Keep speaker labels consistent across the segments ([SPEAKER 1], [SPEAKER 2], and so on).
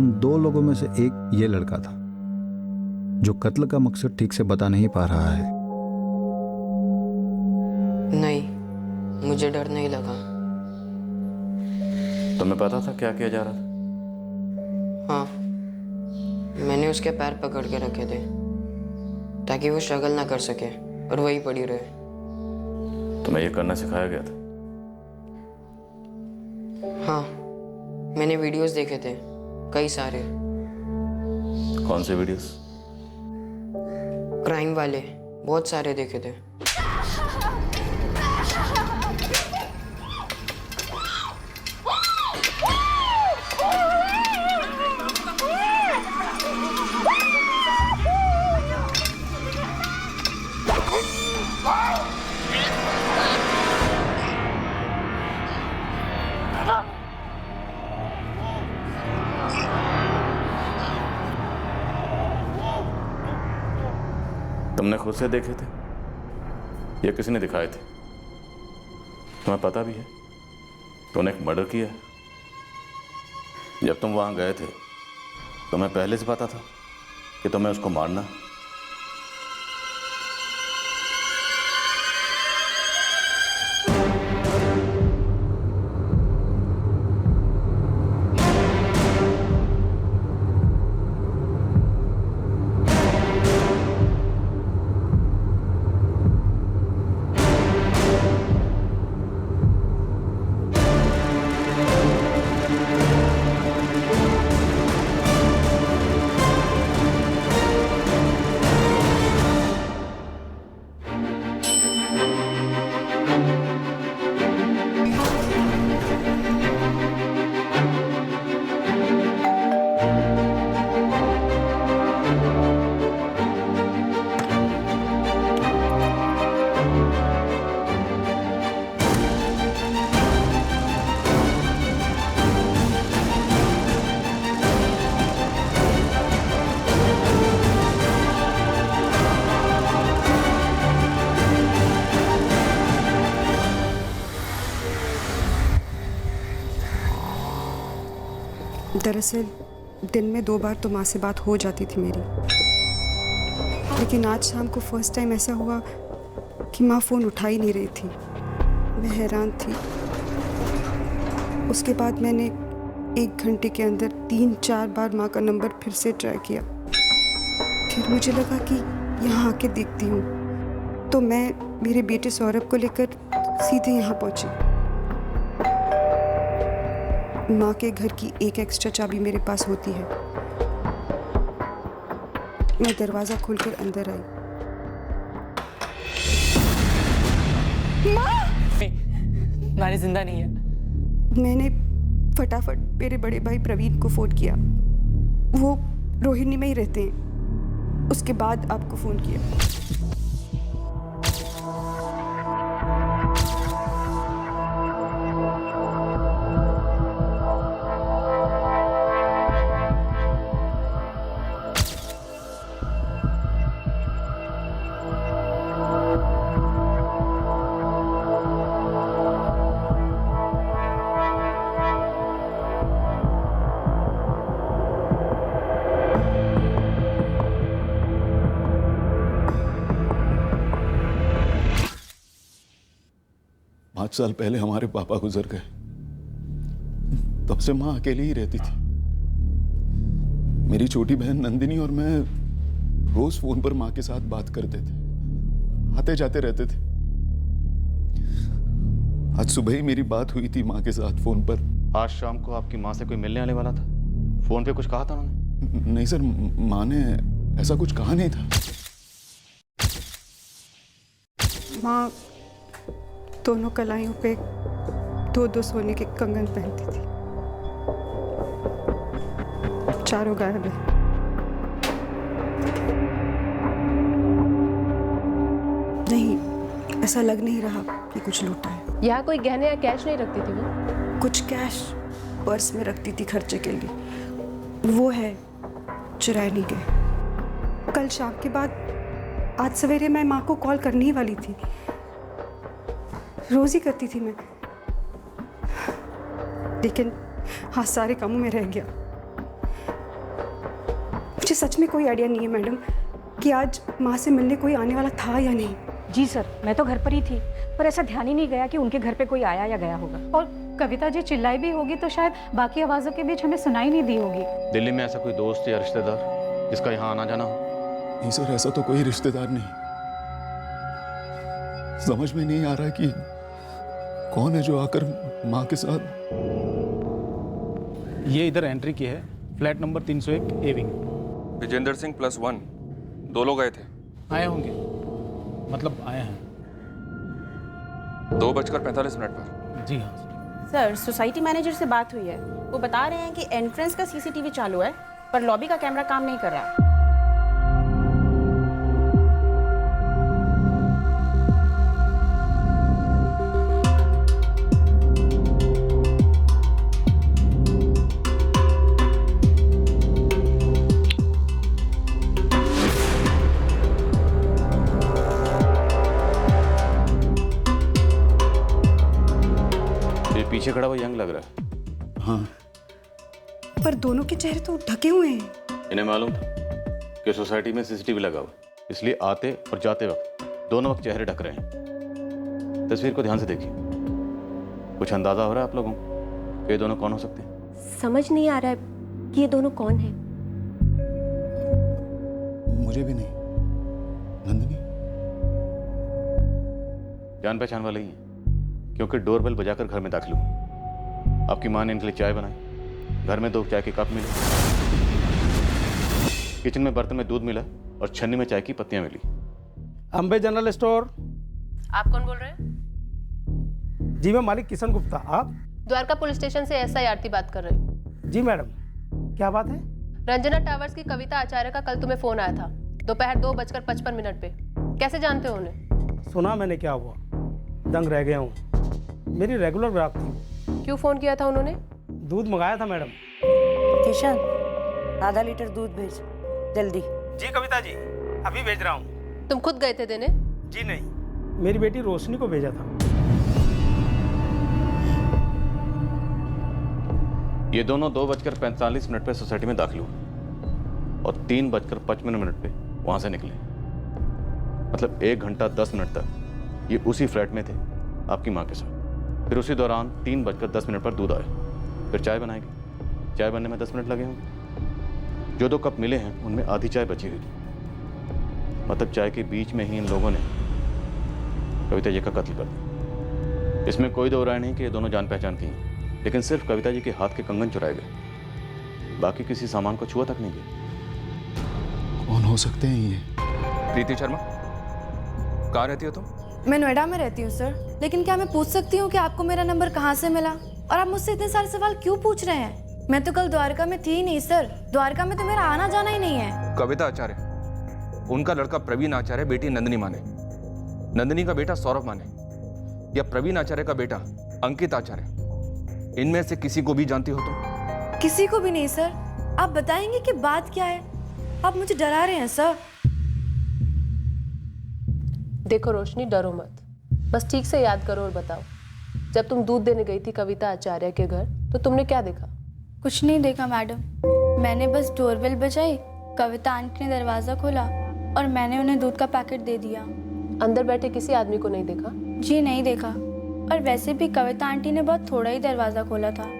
[SPEAKER 1] उन दो लोगों में से एक ये लड़का था जो कत्ल का मकसद ठीक से बता नहीं पा रहा है।
[SPEAKER 2] नहीं, मुझे डर नहीं लगा।
[SPEAKER 3] तुम्हें पता था क्या किया जा रहा था?
[SPEAKER 2] हाँ, मैंने उसके पैर पकड़ के रखे थे ताकि वो स्ट्रगल ना कर सके और वही पड़ी रहे।
[SPEAKER 3] तुम्हें ये करना सिखाया गया था?
[SPEAKER 2] हाँ, मैंने वीडियोस देखे थे, कई सारे।
[SPEAKER 3] कौन से वीडियोस?
[SPEAKER 2] क्राइम वाले बहुत सारे देखे थे।
[SPEAKER 3] तुमने खुद से देखे थे या किसी ने दिखाए थे? तुम्हें पता भी है तूने एक मर्डर किया है। जब तुम वहां गए थे तुम्हें पहले से पता था कि तुम्हें उसको मारना?
[SPEAKER 4] दरअसल दिन में 2 बार तो माँ से बात हो जाती थी मेरी, लेकिन आज शाम को फर्स्ट टाइम ऐसा हुआ कि माँ फ़ोन उठा ही नहीं रही थी। मैं हैरान थी। उसके बाद मैंने 1 घंटे के अंदर 3-4 बार माँ का नंबर फिर से ट्राई किया। फिर मुझे लगा कि यहाँ आके देखती हूँ, तो मैं मेरे बेटे सौरभ को लेकर सीधे यहाँ पहुँची। माँ के घर की एक एक्स्ट्रा चाबी मेरे पास होती है। मैं दरवाजा खोलकर अंदर आई। माँ!
[SPEAKER 5] नानी जिंदा नहीं है।
[SPEAKER 4] मैंने फटाफट मेरे बड़े भाई प्रवीण को फोन किया। वो रोहिणी में ही रहते हैं। उसके बाद आपको फोन किया।
[SPEAKER 6] पाँच साल पहले हमारे पापा गुजर गए। तब से माँ अकेली ही रहती थी। मेरी छोटी बहन नंदिनी और मैं रोज फोन पर माँ के साथ बात करते थे, आते जाते रहते थे। आज सुबह ही मेरी बात हुई थी माँ के साथ फोन पर।
[SPEAKER 3] आज शाम को आपकी माँ से कोई मिलने आने वाला था? फोन पे कुछ कहा था उन्होंने?
[SPEAKER 6] नहीं सर, माँ ने ऐसा कुछ कहा नहीं था।
[SPEAKER 4] माँ दोनों कलाइयों पे 2-2 सोने के कंगन पहनती थी। चारों गायब है। नहीं, ऐसा लग नहीं रहा कि कुछ लूटा है।
[SPEAKER 7] यहाँ कोई गहने या कैश नहीं रखती थी वो?
[SPEAKER 4] कुछ कैश पर्स में रखती थी खर्चे के लिए। वो है, चुराए नहीं गए। कल शाम के बाद आज सवेरे मैं माँ को कॉल करने ही वाली थी। रोज ही करती थी मैं, लेकिन हाथ सारे कामों में रह गया। मुझे सच में कोई आइडिया नहीं है मैडम कि आज माँ से मिलने कोई आने वाला था या नहीं।
[SPEAKER 8] जी सर, मैं तो घर पर ही थी, पर ऐसा ध्यान ही नहीं गया कि उनके घर पे कोई आया या गया होगा।
[SPEAKER 9] और कविता जी चिल्लाई भी होगी तो शायद बाकी आवाज़ों के बीच हमें सुनाई नहीं दी होगी।
[SPEAKER 3] दिल्ली में ऐसा कोई दोस्त या रिश्तेदार जिसका यहाँ आना जाना हो?
[SPEAKER 6] नहीं सर, ऐसा तो कोई रिश्तेदार नहीं। समझ में नहीं आ रहा कि कौन है जो आकर माँ के साथ।
[SPEAKER 10] ये इधर एंट्री की है, flat number 301 A wing.
[SPEAKER 11] Vijendra Singh +1 2 लोग आए थे।
[SPEAKER 10] आए होंगे, मतलब आए हैं।
[SPEAKER 11] 2:45 पर।
[SPEAKER 10] जी हाँ
[SPEAKER 12] सर, सोसाइटी मैनेजर से बात हुई है। वो बता रहे हैं कि एंट्रेंस का सीसीटीवी चालू है, पर लॉबी का कैमरा काम नहीं कर रहा।
[SPEAKER 3] पीछे खड़ा हुआ यंग लग रहा है।
[SPEAKER 6] हाँ,
[SPEAKER 4] पर दोनों के चेहरे तो ढके हुए हैं।
[SPEAKER 3] इन्हें मालूम था कि सोसाइटी में सीसीटीवी लगा हुआ, इसलिए आते और जाते वक्त दोनों वक्त चेहरे ढक रहे हैं। तस्वीर को ध्यान से देखिए। कुछ अंदाजा हो रहा है आप लोगों को कि ये दोनों कौन हो सकते हैं?
[SPEAKER 8] समझ नहीं आ रहा है कि ये दोनों कौन हैं।
[SPEAKER 6] मुझे भी नहीं। नंदिनी
[SPEAKER 3] जान पहचान वाले ही हैं, क्योंकि डोरबेल बजाकर घर में दाखिल हुए। आपकी माँ ने इनके लिए चाय बनाई, घर में 2 चाय के कप मिले, किचन में बर्तन में दूध मिला और छन्नी में चाय की पत्तियां मिली।
[SPEAKER 10] Ambe general store.
[SPEAKER 7] आप कौन बोल रहे हैं?
[SPEAKER 10] जी मैं मालिक किशन गुप्ता। आप?
[SPEAKER 7] द्वारका पुलिस स्टेशन से SI आरती बात कर रहे हैं।
[SPEAKER 10] जी मैडम, क्या बात है?
[SPEAKER 7] रंजना टावर्स की कविता आचार्य का कल तुम्हें फोन आया था दोपहर 2:55 पे। कैसे जानते हो उन्हें?
[SPEAKER 10] सुना मैंने, क्या हुआ? दंग रह गया हूँ। मेरी रेगुलर ग्राहक थी।
[SPEAKER 7] क्यों फोन किया था उन्होंने?
[SPEAKER 10] दूध मंगाया था मैडम।
[SPEAKER 12] किशन, आधा लीटर दूध भेज जल्दी।
[SPEAKER 10] जी कविता जी, अभी भेज रहा हूँ।
[SPEAKER 7] तुम खुद गए थे देने?
[SPEAKER 10] जी नहीं, मेरी बेटी रोशनी को भेजा था।
[SPEAKER 3] ये दोनों 2:45 पे सोसाइटी में दाखिल हुए और 3:55 पे वहां से निकले। मतलब 1 घंटा 10 मिनट तक ये उसी फ्लैट में थे आपकी माँ के साथ। फिर उसी दौरान 3:10 पर दूध आया, फिर चाय बनाएगी। चाय बनने में 10 मिनट लगे होंगे। जो 2 कप मिले हैं उनमें आधी चाय बची हुई थी। मतलब चाय के बीच में ही इन लोगों ने कविता जी का कत्ल कर दिया। इसमें कोई दो राय नहीं कि ये दोनों जान पहचान की हैं, लेकिन सिर्फ कविता जी के हाथ के कंगन चुराए गए, बाकी किसी सामान को छुआ तक नहीं गए।
[SPEAKER 6] कौन हो सकते हैं ये?
[SPEAKER 11] प्रीति शर्मा, कहाँ रहती हो तुम?
[SPEAKER 13] मैं नोएडा में रहती हूँ सर, लेकिन क्या मैं पूछ सकती हूँ कि आपको मेरा नंबर कहाँ से मिला और आप मुझसे इतने सारे सवाल क्यों पूछ रहे हैं? मैं तो कल द्वारका में थी ही नहीं सर। द्वारका में तो मेरा आना जाना ही नहीं है।
[SPEAKER 11] कविता आचार्य, उनका लड़का प्रवीण आचार्य, बेटी नंदिनी माने, नंदिनी का बेटा सौरभ माने, या प्रवीण आचार्य का बेटा अंकित आचार्य, इनमें से किसी को भी जानती हो तुम?
[SPEAKER 13] किसी को भी नहीं सर। आप बताएंगे कि बात क्या है? आप मुझे डरा रहे हैं सर।
[SPEAKER 7] देखो रोशनी, डरो मत, बस ठीक से याद करो और बताओ, जब तुम दूध देने गई थी कविता आचार्य के घर तो तुमने क्या देखा?
[SPEAKER 13] कुछ नहीं देखा मैडम, मैंने बस डोरबेल बजाई, कविता आंटी ने दरवाज़ा खोला और मैंने उन्हें दूध का पैकेट दे दिया।
[SPEAKER 7] अंदर बैठे किसी आदमी को नहीं देखा?
[SPEAKER 13] जी नहीं देखा, और वैसे भी कविता आंटी ने बहुत थोड़ा ही दरवाज़ा खोला था।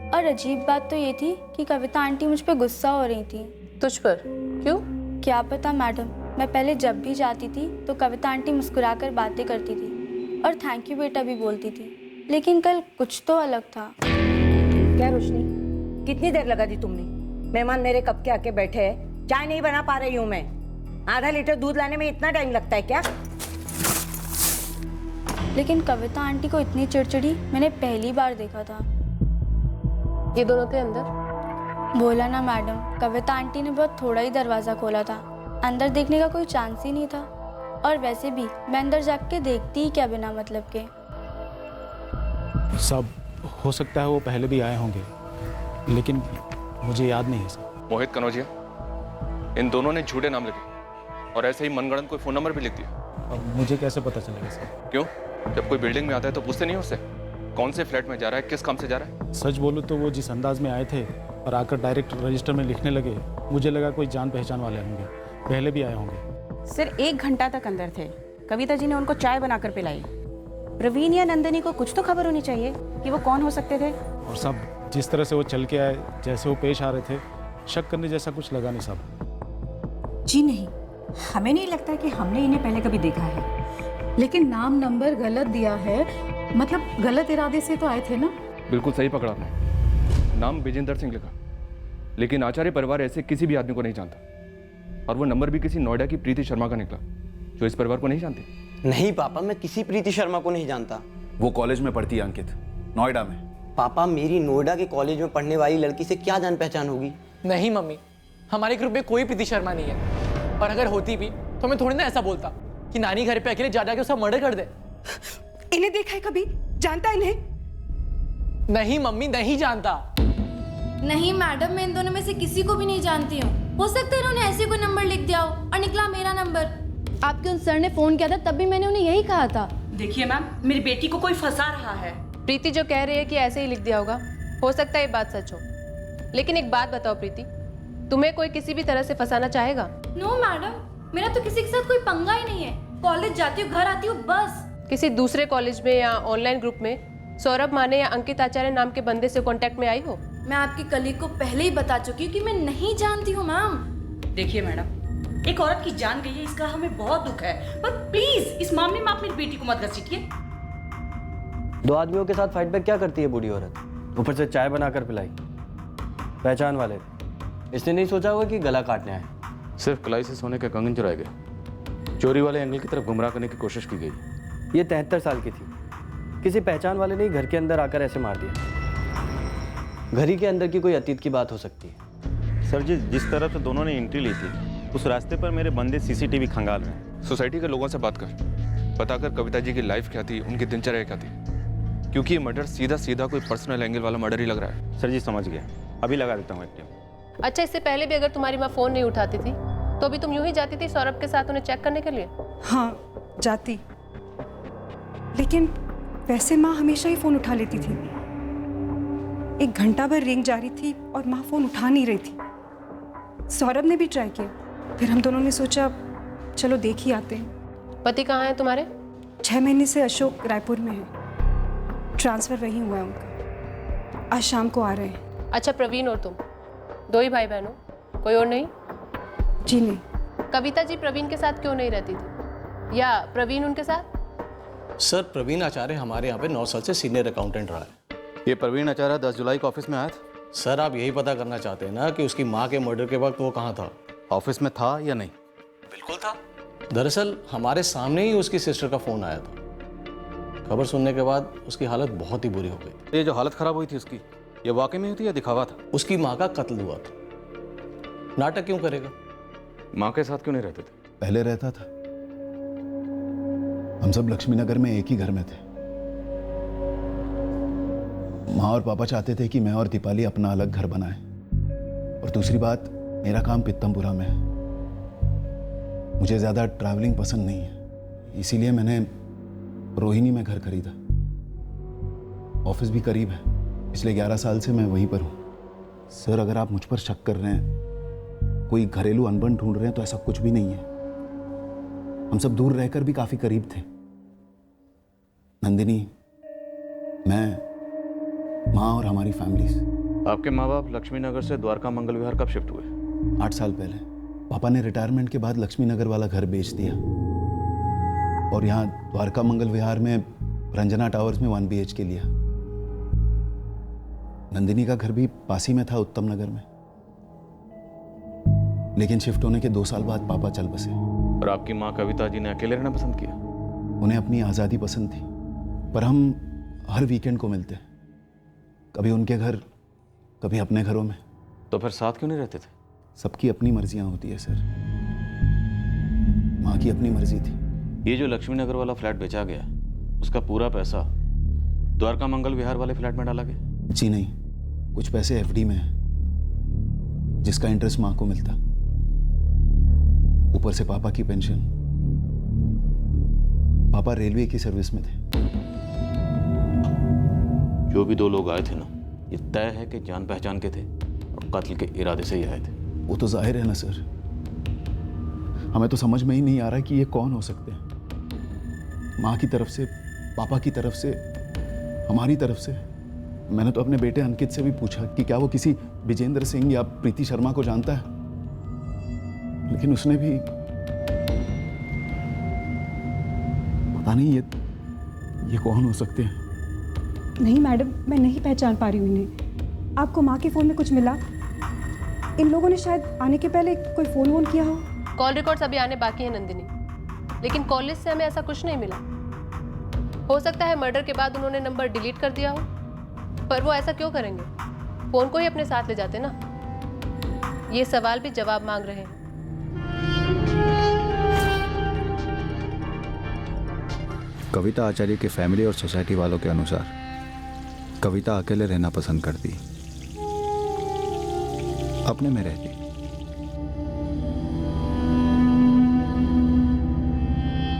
[SPEAKER 13] और अजीब बात तो ये थी कि कविता आंटी मुझ पर गुस्सा हो रही थी।
[SPEAKER 7] तुझ पर? क्यों?
[SPEAKER 13] क्या पता मैडम, मैं पहले जब भी जाती थी तो कविता आंटी मुस्कुराकर बातें करती थी और थैंक यू बेटा भी बोलती थी, लेकिन कल कुछ तो अलग था।
[SPEAKER 12] क्या रोशनी, कितनी देर लगा दी तुमने? मेहमान मेरे कब के आके बैठे हैं, चाय नहीं बना पा रही हूँ मैं। आधा लीटर दूध लाने में इतना टाइम लगता है क्या?
[SPEAKER 13] लेकिन कविता आंटी को इतनी चिड़चिड़ी मैंने पहली बार देखा था।
[SPEAKER 7] ये दोनों थे अंदर?
[SPEAKER 13] बोला ना मैडम, कविता आंटी ने बहुत थोड़ा ही दरवाज़ा खोला था, अंदर देखने का कोई चांस ही नहीं था। और वैसे भी मैं अंदर जाके देखती ही क्या बिना मतलब के।
[SPEAKER 10] सब हो सकता है वो पहले भी आए होंगे, लेकिन मुझे याद नहीं है सर।
[SPEAKER 11] मोहित कनौजिया, इन दोनों ने झूठे नाम लिखे और ऐसे ही मनगढ़ंत कोई फ़ोन नंबर भी लिख दिया।
[SPEAKER 10] अब मुझे कैसे पता चलेगा सर?
[SPEAKER 11] क्यों? जब कोई बिल्डिंग में आता है तो पूछते नहीं उससे कौन से फ्लैट में जा रहा है, किस काम से जा रहा है?
[SPEAKER 10] सच बोलूँ तो वो जिस अंदाज में आए थे और आकर डायरेक्ट रजिस्टर में लिखने लगे। मुझे लगा कोई जान पहचान वाले होंगे, पहले भी आए होंगे।
[SPEAKER 14] सर 1 घंटा तक अंदर थे। कविता जी ने उनको चाय बनाकर पिलाई। प्रवीण या नंदिनी को कुछ तो खबर होनी चाहिए कि वो कौन हो सकते थे।
[SPEAKER 10] और सब जिस तरह से वो चल के आए, जैसे वो पेश आ रहे थे, शक करने जैसा कुछ लगा नहीं साहब।
[SPEAKER 8] जी नहीं, हमें नहीं लगता कि हमने इन्हें पहले कभी देखा है।
[SPEAKER 9] लेकिन नाम नंबर गलत दिया है, मतलब गलत इरादे से तो आए थे ना।
[SPEAKER 11] बिल्कुल सही पकड़ा आपने। नाम विजेंद्र सिंह लिखा, लेकिन आचार्य परिवार ऐसे किसी भी आदमी को नहीं जानता। और वो नंबर भी किसी नोएडा की प्रीति शर्मा का निकला, जो इस परिवार को नहीं जानते।
[SPEAKER 2] नहीं पापा, मैं किसी प्रीति शर्मा को नहीं जानता।
[SPEAKER 6] वो कॉलेज में पढ़ती है अंकित, नोएडा में।
[SPEAKER 2] पापा, मेरी नोएडा के कॉलेज में पढ़ने वाली लड़की से क्या जान पहचान होगी?
[SPEAKER 5] नहीं मम्मी, हमारे ग्रुप में कोई प्रीति शर्मा नहीं है। और अगर होती भी तो मैं थोड़ी ना ऐसा बोलता कि नानी घर पे अकेले जा जाके उसका मर्डर कर दे।
[SPEAKER 4] इन्हें देखा है कभी? जानता है इन्हें?
[SPEAKER 5] नहीं मम्मी, नहीं जानता।
[SPEAKER 13] नहीं मैडम, मैं इन दोनों में से किसी को भी नहीं जानती हूँ। हो सकता है इन्होंने ऐसे कोई नंबर लिख दिया हो और निकला मेरा नंबर। आपके उन सर ने फोन किया था, तब भी मैंने उन्हें यही कहा था।
[SPEAKER 14] देखिए मैम, मेरी बेटी को कोई फंसा रहा है।
[SPEAKER 7] प्रीति जो कह रही है कि ऐसे ही लिख दिया होगा, हो सकता है ये बात सच हो। लेकिन एक बात बताओ प्रीति, तुम्हें कोई किसी भी तरह से फंसाना चाहेगा?
[SPEAKER 13] नो मैडम, मेरा तो किसी के साथ कोई पंगा ही नहीं है। कॉलेज जाती हूँ, घर आती हूँ, बस।
[SPEAKER 7] किसी दूसरे कॉलेज में या ऑनलाइन ग्रुप में सौरभ माने या अंकित आचार्य नाम के बंदे से कांटेक्ट में आई हो?
[SPEAKER 13] मैं आपकी कलीग को पहले ही बता चुकी हूँ कि मैं नहीं जानती हूँ मैम।
[SPEAKER 14] देखिए मैडम, एक औरत की जान गई है, इसका हमें बहुत दुख है, पर प्लीज इस मामले में आप मेरी बेटी को मत घसीटिए।
[SPEAKER 2] 2 आदमियों के साथ फाइट बैक क्या करती है बूढ़ी औरत? ऊपर से चाय बनाकर पिलाई। पहचान वाले इसने नहीं सोचा होगा कि गला काटने आए।
[SPEAKER 3] सिर्फ कलाई से सोने के कंगन चुराए गए। चोरी वाले एंगल की तरफ गुमराह करने की कोशिश की गई।
[SPEAKER 2] ये 73 साल की थी। किसी पहचान वाले ने ही घर के अंदर आकर ऐसे मार दिया। घर ही के अंदर की कोई अतीत की बात हो सकती है।
[SPEAKER 15] सर जी, जिस तरफ से दोनों ने एंट्री ली थी, उस रास्ते पर मेरे बंदे सीसीटीवी खंगाल रहे हैं।
[SPEAKER 11] सोसाइटी के लोगों से बात कर, पता कर कविता जी की लाइफ क्या थी, उनकी दिनचर्या क्या थी, क्योंकि ये मर्डर सीधा सीधा कोई पर्सनल एंगल वाला मर्डर ही लग रहा है।
[SPEAKER 15] सर जी समझ गया, अभी लगा देता हूँ एक टीम।
[SPEAKER 7] अच्छा, इससे पहले भी अगर तुम्हारी माँ फोन नहीं उठाती थी तो भी तुम यूं ही जाती थी सौरभ के साथ उन्हें चेक करने के लिए?
[SPEAKER 4] हाँ, जाती। लेकिन वैसे माँ हमेशा ही फोन उठा लेती थी। 1 घंटा भर रिंग जारी थी और माँ फोन उठा नहीं रही थी। सौरभ ने भी ट्राई किया, फिर हम दोनों ने सोचा चलो देख ही आते हैं।
[SPEAKER 7] पति कहाँ है तुम्हारे?
[SPEAKER 4] 6 महीने से अशोक रायपुर में है। ट्रांसफर वहीं हुआ है उनका। आज शाम को आ रहे हैं।
[SPEAKER 7] अच्छा, प्रवीण और तुम 2 ही भाई बहन हो, कोई और नहीं?
[SPEAKER 4] जी नहीं।
[SPEAKER 7] कविता जी प्रवीण के साथ क्यों नहीं रहती थी, या प्रवीण उनके साथ?
[SPEAKER 16] सर, प्रवीण आचार्य हमारे यहाँ पे 9 साल से सीनियर अकाउंटेंट रहा है।
[SPEAKER 3] ये प्रवीण आचार्य 10 जुलाई को ऑफिस में आया था।
[SPEAKER 16] सर, आप यही पता करना चाहते हैं ना कि उसकी माँ के मर्डर के वक्त वो कहाँ था?
[SPEAKER 3] ऑफिस में था या नहीं?
[SPEAKER 16] बिल्कुल था। दरअसल हमारे सामने ही उसकी सिस्टर का फोन आया था। खबर सुनने के बाद उसकी हालत बहुत ही बुरी हो गई।
[SPEAKER 3] ये जो हालत खराब हुई थी उसकी, ये वाकई में हुई थी या दिखावा था?
[SPEAKER 16] उसकी माँ का कत्ल हुआ था। नाटक क्यों करेगा?
[SPEAKER 3] माँ के साथ क्यों नहीं रहते थे?
[SPEAKER 6] पहले रहता था। हम सब लक्ष्मी नगर में एक ही घर में थे। माँ और पापा चाहते थे कि मैं और दीपाली अपना अलग घर बनाएं। और दूसरी बात, मेरा काम पित्तमपुरा में है। मुझे ज़्यादा ट्रैवलिंग पसंद नहीं है, इसीलिए मैंने रोहिणी में घर खरीदा। ऑफिस भी करीब है, पिछले 11 साल से मैं वहीं पर हूँ। सर, अगर आप मुझ पर शक कर रहे हैं, कोई घरेलू अनबन ढूंढ रहे हैं, तो ऐसा कुछ भी नहीं है। हम सब दूर रहकर भी काफ़ी करीब थे। नंदिनी, मैं, माँ और हमारी फैमिलीज।
[SPEAKER 3] आपके माँ बाप लक्ष्मी नगर से द्वारका मंगल विहार कब शिफ्ट हुए?
[SPEAKER 6] 8 साल पहले। पापा ने रिटायरमेंट के बाद लक्ष्मी नगर वाला घर बेच दिया और यहाँ द्वारका मंगल विहार में रंजना टावर्स में 1 BHK लिया। नंदिनी का घर भी पास ही में था, उत्तम नगर में। लेकिन शिफ्ट होने के 2 साल बाद पापा चल बसे।
[SPEAKER 3] और आपकी माँ कविता जी ने अकेले रहना पसंद किया?
[SPEAKER 6] उन्हें अपनी आज़ादी पसंद थी, पर हम हर वीकेंड को मिलते, कभी उनके घर, कभी अपने घरों में।
[SPEAKER 3] तो फिर साथ क्यों नहीं रहते थे?
[SPEAKER 6] सबकी अपनी मर्जियां होती है सर। माँ की अपनी मर्जी थी।
[SPEAKER 3] ये जो लक्ष्मी नगर वाला फ्लैट बेचा गया, उसका पूरा पैसा द्वारका मंगल विहार वाले फ्लैट में डाला गया?
[SPEAKER 6] जी नहीं, कुछ पैसे FD में है, जिसका इंटरेस्ट माँ को मिलता, ऊपर से पापा की पेंशन। पापा रेलवे की सर्विस में थे।
[SPEAKER 3] जो भी 2 लोग आए थे ना, ये तय है कि जान पहचान के थे और कत्ल के इरादे से ही आए थे।
[SPEAKER 6] वो तो जाहिर है ना सर, हमें तो समझ में ही नहीं आ रहा कि ये कौन हो सकते हैं। माँ की तरफ से, पापा की तरफ से, हमारी तरफ से। मैंने तो अपने बेटे अंकित से भी पूछा कि क्या वो किसी विजेंद्र सिंह या प्रीति शर्मा को जानता है, लेकिन उसने भी पता नहीं ये कौन हो सकते हैं।
[SPEAKER 8] नहीं मैडम, मैं नहीं पहचान पा रही हूँ इन्हें। आपको माँ के फ़ोन में कुछ मिला? इन लोगों ने शायद आने के पहले कोई फ़ोन वोन किया हो।
[SPEAKER 7] कॉल रिकॉर्ड्स अभी आने बाकी हैं नंदिनी, लेकिन कॉल लिस्ट से हमें ऐसा कुछ नहीं मिला। हो सकता है मर्डर के बाद उन्होंने नंबर डिलीट कर दिया हो, पर वो ऐसा क्यों करेंगे? फ़ोन को ही अपने साथ ले जाते ना। ये सवाल भी जवाब मांग रहे हैं।
[SPEAKER 1] कविता आचार्य के फैमिली और सोसाइटी वालों के अनुसार कविता अकेले रहना पसंद करती, अपने में रहती।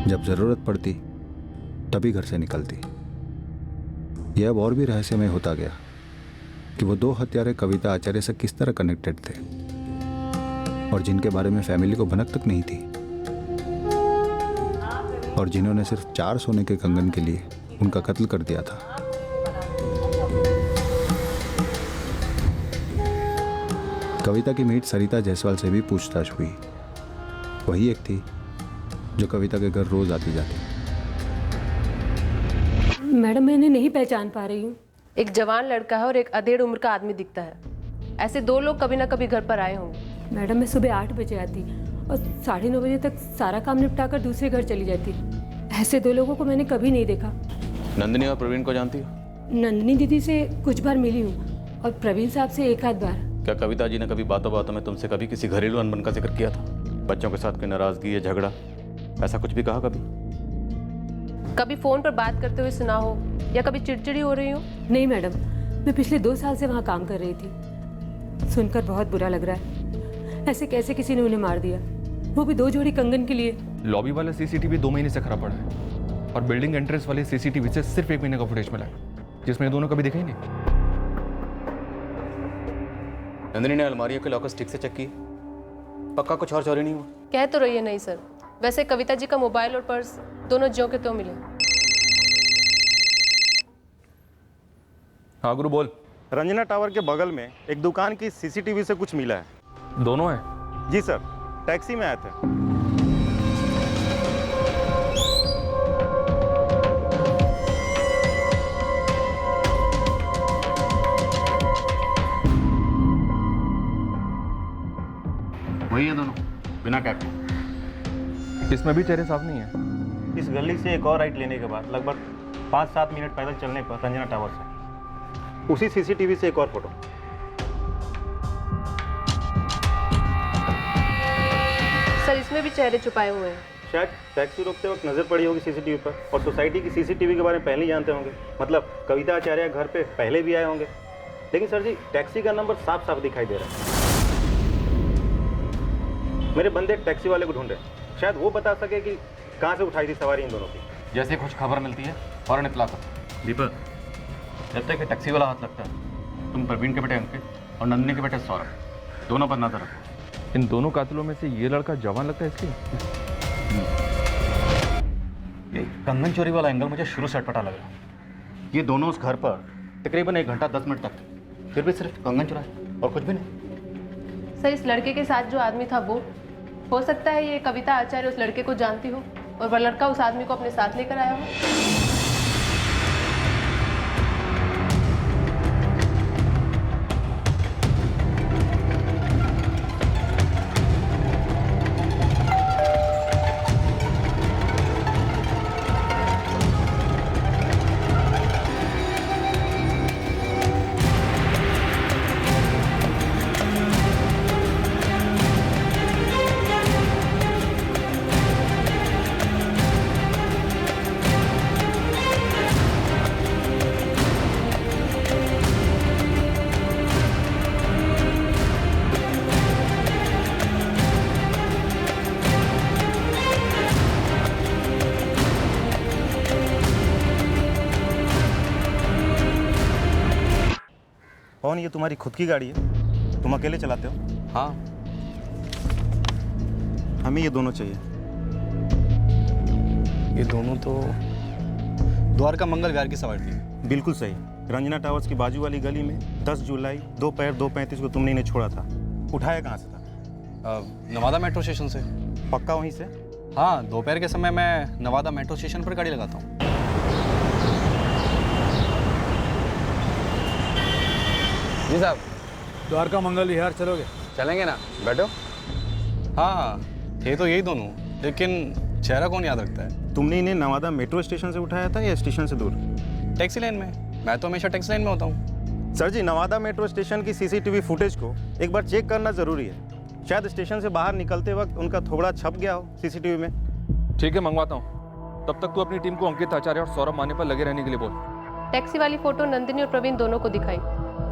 [SPEAKER 1] जब जरूरत पड़ती तभी घर से निकलती। यह अब और भी रहस्यमय होता गया कि वो दो हत्यारे कविता आचार्य से किस तरह कनेक्टेड थे और जिनके बारे में फैमिली को भनक तक नहीं थी, और जिन्होंने सिर्फ 4 सोने के कंगन के लिए उनका कत्ल कर दिया था। कविता की मीट सरिता जायसवाल से भी पूछताछ हुई। वही एक थी जो कविता के घर रोज आती जाती।
[SPEAKER 17] मैडम, मैं इन्हें नहीं पहचान पा रही हूँ।
[SPEAKER 7] एक जवान लड़का है और एक अधेड़ उम्र का आदमी दिखता है। ऐसे दो लोग कभी ना कभी घर पर आए होंगे।
[SPEAKER 17] मैडम, मैं सुबह 8 बजे आती और 9:30 बजे तक सारा काम निपटा कर दूसरे घर चली जाती। ऐसे दो लोगों को मैंने कभी नहीं देखा।
[SPEAKER 3] नंदिनी और प्रवीण को जानती हो?
[SPEAKER 17] नंदिनी दीदी से कुछ बार मिली हूँ और प्रवीण साहब से एक आध बार।
[SPEAKER 3] क्या कविता जी ने कभी बातों बातों में तुमसे कभी किसी घरेलू अनबन का जिक्र किया था? बच्चों के साथ कोई नाराजगी या झगड़ा, ऐसा कुछ भी कहा कभी?
[SPEAKER 7] कभी फोन पर बात करते हुए सुना हो या कभी चिड़चिड़ी हो रही हो?
[SPEAKER 17] नहीं मैडम, मैं पिछले 2 साल से वहाँ काम कर रही थी। सुनकर बहुत बुरा लग रहा है। ऐसे कैसे किसी ने उन्हें मार दिया, वो भी 2 जोड़ी कंगन के लिए।
[SPEAKER 11] लॉबी वाला सीसीटीवी 2 महीने से खराब पड़ा है और बिल्डिंग एंट्रेंस वाले सीसीटीवी से सिर्फ 1 महीने का फुटेज मिला है, जिसमें ये दोनों कभी दिखे ही नहीं।
[SPEAKER 3] नंदिनी ने अलमारियों के लॉकर्स ठीक से चेक किए? पक्का कुछ और चोरी नहीं हुआ?
[SPEAKER 7] कह तो रही है नहीं सर। वैसे कविता जी का मोबाइल और पर्स दोनों ज्यों के त्यों मिले।
[SPEAKER 11] हाँ गुरु बोल।
[SPEAKER 15] रंजना टावर के बगल में एक दुकान की सीसीटीवी से कुछ मिला है।
[SPEAKER 11] दोनों है?
[SPEAKER 15] जी सर, टैक्सी में आए थे।
[SPEAKER 3] वही है दोनों, बिना कैप के।
[SPEAKER 11] इसमें भी चेहरे साफ नहीं है।
[SPEAKER 15] इस गली से एक और राइट लेने के बाद लगभग 5-7 मिनट पैदल चलने पर रंजना टावर से उसी सीसीटीवी से एक और फोटो।
[SPEAKER 7] सर, इसमें भी चेहरे छुपाए हुए हैं।
[SPEAKER 15] शायद टैक्सी रोकते वक्त नजर पड़ी होगी सीसीटीवी पर, और सोसाइटी की सीसीटीवी के बारे में पहले ही जानते होंगे। मतलब कविता आचार्य घर पे पहले भी आए होंगे। लेकिन सर जी, टैक्सी का नंबर साफ साफ दिखाई दे रहा है। मेरे बंदे टैक्सी वाले को ढूंढ रहे हैं, शायद वो बता सके कि कहाँ से उठाई थी सवारी इन दोनों की।
[SPEAKER 3] जैसे कुछ खबर मिलती है फौरन इत्तला कर। दीपक, जब तक टैक्सी वाला हाथ लगता है, तुम प्रवीण के बेटे अंकित और नंदिनी के बेटे सौरभ, दोनों पर नजर रखो।
[SPEAKER 11] इन दोनों कातिलों में से ये लड़का जवान लगता है इसलिए।
[SPEAKER 3] ये कंगन चोरी वाला एंगल मुझे शुरू से अटपटा लग रहा। ये दोनों उस घर पर तकरीबन 1 घंटा 10 मिनट तक थे, फिर भी सिर्फ कंगन चुराए और कुछ भी नहीं।
[SPEAKER 7] सर, इस लड़के के साथ जो आदमी था वो हो सकता है ये कविता आचार्य उस लड़के को जानती हो और वह लड़का उस आदमी को अपने साथ लेकर आया हो।
[SPEAKER 15] कौन, ये तुम्हारी खुद की गाड़ी है? तुम अकेले चलाते हो?
[SPEAKER 11] हाँ।
[SPEAKER 15] हमें ये दोनों चाहिए।
[SPEAKER 16] ये दोनों तो द्वारका मंगल विहार की सवारी थी।
[SPEAKER 15] बिल्कुल सही। रंजना टावर्स की बाजू वाली गली में 10 जुलाई दोपहर 2:35 को तुमने इन्हें छोड़ा था। उठाया कहाँ से था?
[SPEAKER 16] नवादा मेट्रो स्टेशन से।
[SPEAKER 15] पक्का वहीं से?
[SPEAKER 16] हाँ, दोपहर के समय मैं नवादा मेट्रो स्टेशन पर गाड़ी लगाता हूँ।
[SPEAKER 11] जी साहब।
[SPEAKER 10] द्वारका मंगल विहार चलोगे?
[SPEAKER 11] चलेंगे ना, बैठो।
[SPEAKER 16] हाँ, थे तो यही दोनों, लेकिन चेहरा कौन याद रखता है?
[SPEAKER 15] तुमने इन्हें नवादा मेट्रो स्टेशन से उठाया था या स्टेशन से दूर?
[SPEAKER 16] टैक्सी लाइन में। मैं तो हमेशा टैक्सी लाइन में होता हूँ।
[SPEAKER 15] सर जी, नवादा मेट्रो स्टेशन की सीसीटीवी फुटेज को एक बार चेक करना जरूरी है। शायद स्टेशन से बाहर निकलते वक्त उनका थोड़ा छप गया हो सीसीटीवी में।
[SPEAKER 11] ठीक है, मंगवाता हूँ। तब तक तू अपनी टीम को अंकित आचार्य और सौरभ माने पर लगे रहने के लिए बोल।
[SPEAKER 7] टैक्सी वाली फोटो नंदिनी और प्रवीण दोनों को दिखाई।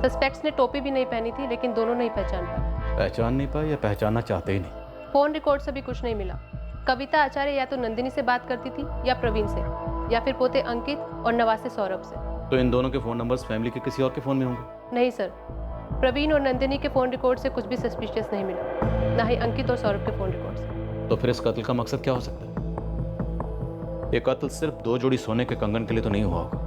[SPEAKER 7] सस्पेक्ट्स ने टोपी भी नहीं पहनी थी, लेकिन दोनों नहीं पहचान पाए।
[SPEAKER 3] पहचान नहीं पाए या पहचानना चाहते ही नहीं?
[SPEAKER 7] फोन रिकॉर्ड से भी कुछ नहीं मिला। कविता आचार्य या तो नंदिनी से बात करती थी या प्रवीण से, या फिर पोते अंकित और नवासे सौरभ से।
[SPEAKER 3] तो इन दोनों के फोन नंबर्स फैमिली के किसी और के फोन में होंगे?
[SPEAKER 7] नहीं सर, प्रवीण और नंदिनी के फोन रिकॉर्ड से कुछ भी सस्पिशियस नहीं मिला, ना ही अंकित और सौरभ के फोन रिकॉर्ड से।
[SPEAKER 3] तो फिर इस कत्ल का मकसद क्या हो सकता है? ये कत्ल सिर्फ 2 जोड़ी सोने के कंगन के लिए तो नहीं हुआ होगा।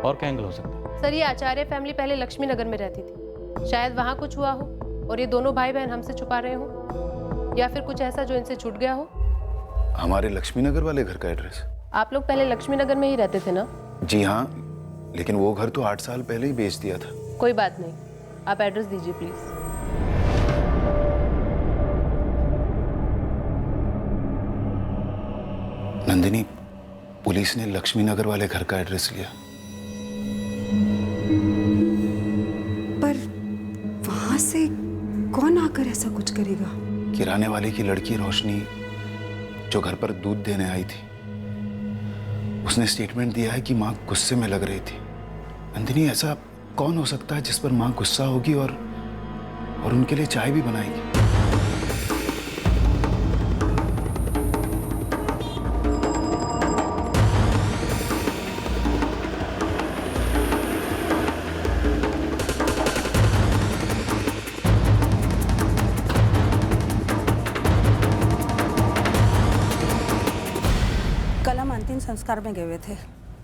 [SPEAKER 3] और क्या एंगल हो सकता है?
[SPEAKER 7] सर, ये आचार्य फैमिली पहले लक्ष्मी नगर में रहती थी। शायद वहाँ कुछ हुआ हो और ये दोनों भाई बहन हमसे छुपा रहे हो, या फिर कुछ ऐसा जो इनसे छूट गया हो।
[SPEAKER 6] हमारे लक्ष्मी नगर वाले घर का एड्रेस?
[SPEAKER 7] आप लोग पहले लक्ष्मी नगर में ही रहते थे ना?
[SPEAKER 6] जी हाँ, लेकिन वो घर तो 8 साल पहले ही बेच दिया था।
[SPEAKER 7] कोई बात नहीं, आप एड्रेस दीजिए प्लीज।
[SPEAKER 6] नंदिनी, पुलिस ने लक्ष्मी नगर वाले घर का एड्रेस लिया।
[SPEAKER 4] पर वहां से कौन आकर ऐसा कुछ करेगा?
[SPEAKER 6] किराने वाले की लड़की रोशनी, जो घर पर दूध देने आई थी, उसने स्टेटमेंट दिया है कि माँ गुस्से में लग रही थी। नंदिनी, ऐसा कौन हो सकता है जिस पर माँ गुस्सा होगी और उनके लिए चाय भी बनाएगी?
[SPEAKER 12] कल हम अंतिम संस्कार में गए हुए थे।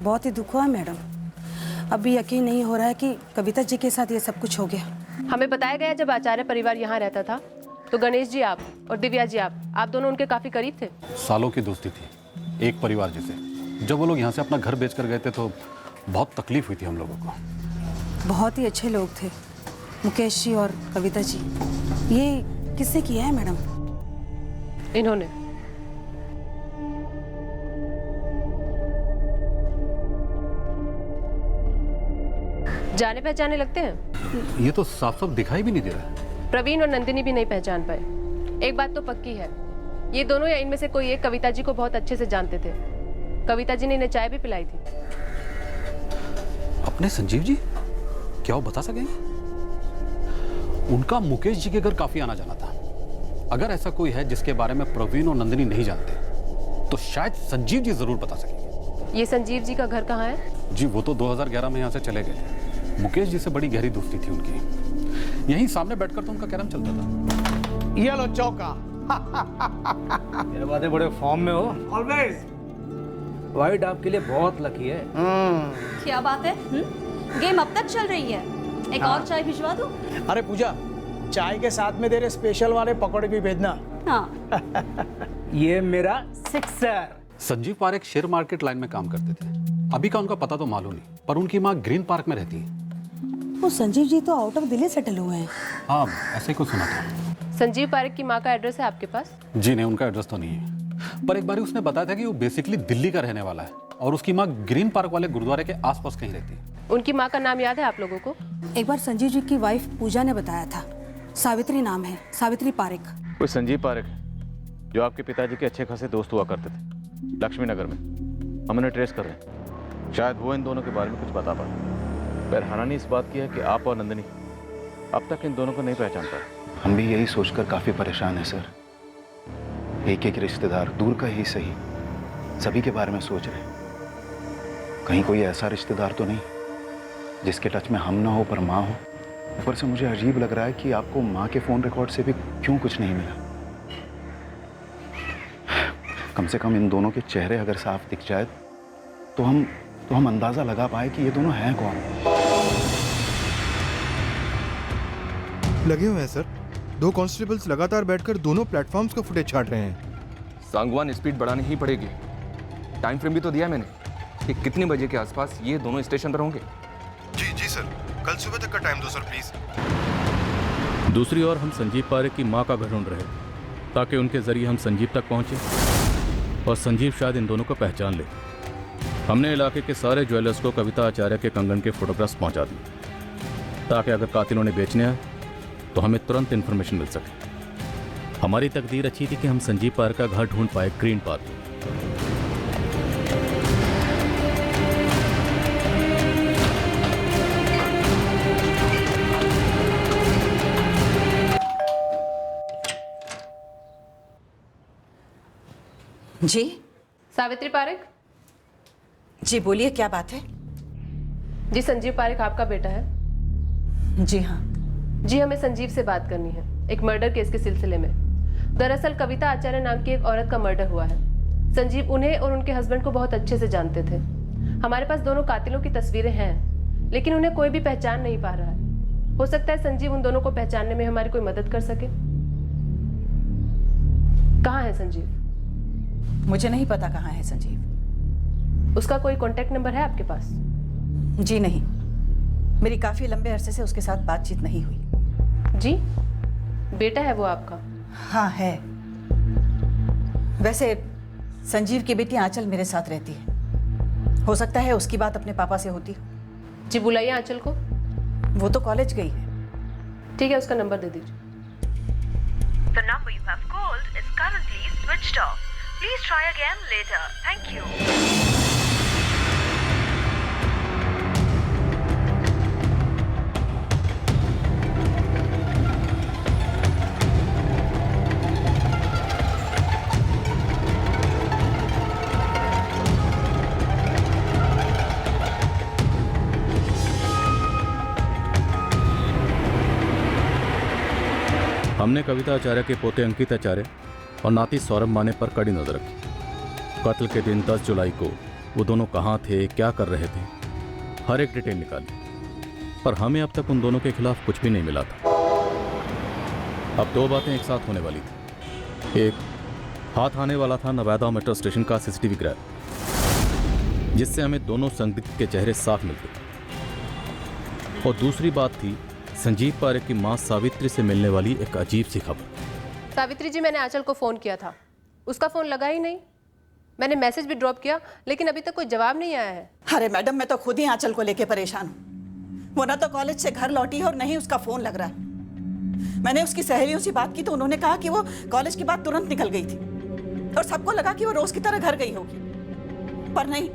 [SPEAKER 12] बहुत ही दुख हुआ मैडम। अभी यकीन नहीं हो रहा है कि कविता जी के साथ ये सब कुछ हो गया।
[SPEAKER 7] हमें बताया गया जब आचार्य परिवार यहाँ रहता था तो गणेश जी आप और दिव्या जी आप दोनों उनके काफी करीब थे।
[SPEAKER 18] सालों की दोस्ती थी, एक परिवार जैसे। जब वो लोग यहाँ से अपना घर बेच कर गए थे तो बहुत तकलीफ हुई थी हम लोगों को।
[SPEAKER 12] बहुत ही अच्छे लोग थे मुकेश जी और कविता जी। ये किसने किया है मैडम?
[SPEAKER 7] इन्होंने। जाने पहचाने लगते हैं।
[SPEAKER 18] ये तो साफ साफ दिखाई भी नहीं दे रहा।
[SPEAKER 7] प्रवीण और नंदिनी भी नहीं पहचान पाए। एक बात तो पक्की है, ये दोनों या इनमें से कोई एक कविता जी को बहुत अच्छे से जानते थे। कविता जी ने इन्हें चाय भी पिलाई थी।
[SPEAKER 18] अपने संजीव जी? क्या वो बता सकेंगे? उनका मुकेश जी के घर काफी आना जाना था। अगर ऐसा कोई है जिसके बारे में प्रवीण और नंदिनी नहीं जानते तो शायद संजीव जी जरूर बता सकेंगे।
[SPEAKER 7] ये संजीव जी का घर कहाँ है?
[SPEAKER 18] जी वो तो 2011 में यहाँ से चले गए थे। मुकेश जी से बड़ी गहरी दोस्ती थी उनकी। यहीं सामने बैठकर तो उनका कैरम चलता था।
[SPEAKER 10] ये लो चौका। मेरे बात बड़े फॉर्म में हो। ऑलवेज। वाइट आपके लिए बहुत लकी है।
[SPEAKER 19] क्या बात है? गेम अब तक चल रही है। एक और चाय भिजवा दूं?
[SPEAKER 10] अरे पूजा, चाय के साथ में तेरे स्पेशल वाले पकौड़े भी भेजना।
[SPEAKER 19] हाँ।
[SPEAKER 10] ये मेरा sixer.
[SPEAKER 18] Sanjeev Parekh share market line में काम करते थे। अभी का उनका पता तो मालूम नहीं, पर उनकी माँ ग्रीन पार्क में रहती है।
[SPEAKER 12] वो संजीव जी तो आउट ऑफ दिल्ली सेटल हुए हैं।
[SPEAKER 18] हाँ, ऐसे ही कुछ सुना था।
[SPEAKER 7] संजीव पारेख की माँ का एड्रेस है आपके पास?
[SPEAKER 18] जी नहीं, उनका एड्रेस तो नहीं है, पर एक बार उसने बताया था कि वो बेसिकली दिल्ली का रहने वाला है और उसकी माँ ग्रीन पार्क वाले गुरुद्वारे के आसपास कहीं रहती है।
[SPEAKER 7] उनकी माँ का नाम याद है आप लोगों को?
[SPEAKER 12] एक बार संजीव जी की वाइफ पूजा ने बताया था। सावित्री नाम है, सावित्री पारेख।
[SPEAKER 3] कोई संजीव पारेख जो आपके पिताजी के अच्छे खासे दोस्त हुआ करते थे लक्ष्मी नगर में। हम उन्हें ट्रेस कर रहे हैं, शायद वो इन दोनों के बारे में कुछ बता पाए। पर हैरानी इस बात की है कि आप और नंदिनी अब तक इन दोनों को नहीं पहचान पाए।
[SPEAKER 6] हम भी यही सोचकर काफी परेशान हैं सर। एक एक रिश्तेदार, दूर का ही सही, सभी के बारे में सोच रहे हैं। कहीं कोई ऐसा रिश्तेदार तो नहीं जिसके टच में हम ना हो पर माँ हो। ऊपर से मुझे अजीब लग रहा है कि आपको माँ के फ़ोन रिकॉर्ड से भी क्यों कुछ नहीं मिला। कम से कम इन दोनों के चेहरे अगर साफ दिख जाए तो हम अंदाज़ा लगा पाए कि ये दोनों हैं कौन।
[SPEAKER 20] लगे हुए हैं सर। 2 कांस्टेबल्स लगातार बैठकर दोनों प्लेटफॉर्म्स का फुटेज छांट रहे हैं।
[SPEAKER 11] सांगवान स्पीड बढ़ानी ही पड़ेगी। टाइम फ्रेम भी तो दिया है मैंने कि कितने बजे के आसपास ये दोनों स्टेशन पर होंगे।
[SPEAKER 20] जी सर, कल सुबह तक का टाइम दो सर प्लीज।
[SPEAKER 18] दूसरी ओर हम संजीव पारेख की मां का घर ढूंढ रहे ताकि उनके जरिए हम संजीव तक पहुंचे और संजीव शायद इन दोनों को पहचान ले। हमने इलाके के सारे ज्वेलर्स को कविता आचार्य के कंगन के फोटोग्राफ्स पहुंचा दिए ताकि अगर कातिलों ने बेचने आए तो हमें तुरंत इन्फॉर्मेशन मिल सके। हमारी तकदीर अच्छी थी कि हम संजीव पारेख का घर ढूंढ पाए ग्रीन पार्क।
[SPEAKER 12] जी
[SPEAKER 7] सावित्री पारेख।
[SPEAKER 12] जी बोलिए, क्या बात है?
[SPEAKER 7] जी संजीव पारेख आपका बेटा है?
[SPEAKER 12] जी हाँ।
[SPEAKER 7] जी हमें संजीव से बात करनी है एक मर्डर केस के सिलसिले में। दरअसल कविता आचार्य नाम की एक औरत का मर्डर हुआ है। संजीव उन्हें और उनके हस्बैंड को बहुत अच्छे से जानते थे। हमारे पास दोनों कातिलों की तस्वीरें हैं लेकिन उन्हें कोई भी पहचान नहीं पा रहा है। हो सकता है संजीव उन दोनों को पहचानने में हमारी कोई मदद कर सके। कहाँ है संजीव?
[SPEAKER 12] मुझे नहीं पता कहाँ है संजीव।
[SPEAKER 7] उसका कोई कांटेक्ट नंबर है आपके पास?
[SPEAKER 12] जी नहीं, मेरी काफी लंबे अरसे से उसके साथ बातचीत नहीं हुई।
[SPEAKER 7] जी बेटा है वो आपका?
[SPEAKER 12] हाँ है। वैसे संजीव की बेटी आंचल मेरे साथ रहती है। हो सकता है उसकी बात अपने पापा से होती हो।
[SPEAKER 7] जी बुलाइए आंचल को।
[SPEAKER 12] वो तो कॉलेज गई है।
[SPEAKER 7] ठीक है, उसका नंबर दे दीजिए।
[SPEAKER 21] The number you have called is currently switched off. Please try again later. Thank you.
[SPEAKER 18] हमने कविता आचार्य के पोते अंकित आचार्य और नाती सौरभ माने पर कड़ी नजर रखी। कत्ल के दिन 10 जुलाई को वो दोनों कहाँ थे, क्या कर रहे थे, हर एक डिटेल निकाली, पर हमें अब तक उन दोनों के खिलाफ कुछ भी नहीं मिला था। अब 2 बातें एक साथ होने वाली थी। एक, हाथ आने वाला था नवादा मेट्रो स्टेशन का सीसीटीवी ग्रैब, जिससे हमें दोनों संदिग्ध के चेहरे साफ मिलते, और दूसरी बात थी संजीव पारेख की मां सावित्री से मिलने वाली एक अजीब सी खबर।
[SPEAKER 7] सावित्री जी, मैंने आंचल को फोन किया था, उसका फोन लगा ही नहीं। मैंने मैसेज भी ड्रॉप किया लेकिन अभी तक कोई जवाब नहीं आया है।
[SPEAKER 12] अरे मैडम, मैं तो खुद ही आंचल को लेके परेशान हूँ। वो ना तो कॉलेज से घर लौटी है और नहीं उसका फोन लग रहा है। मैंने उसकी सहेलियों से बात की तो उन्होंने कहा कि वो कॉलेज के बाद तुरंत निकल गई थी और सबको लगा कि वो रोज की तरह घर गई होगी, पर नहीं।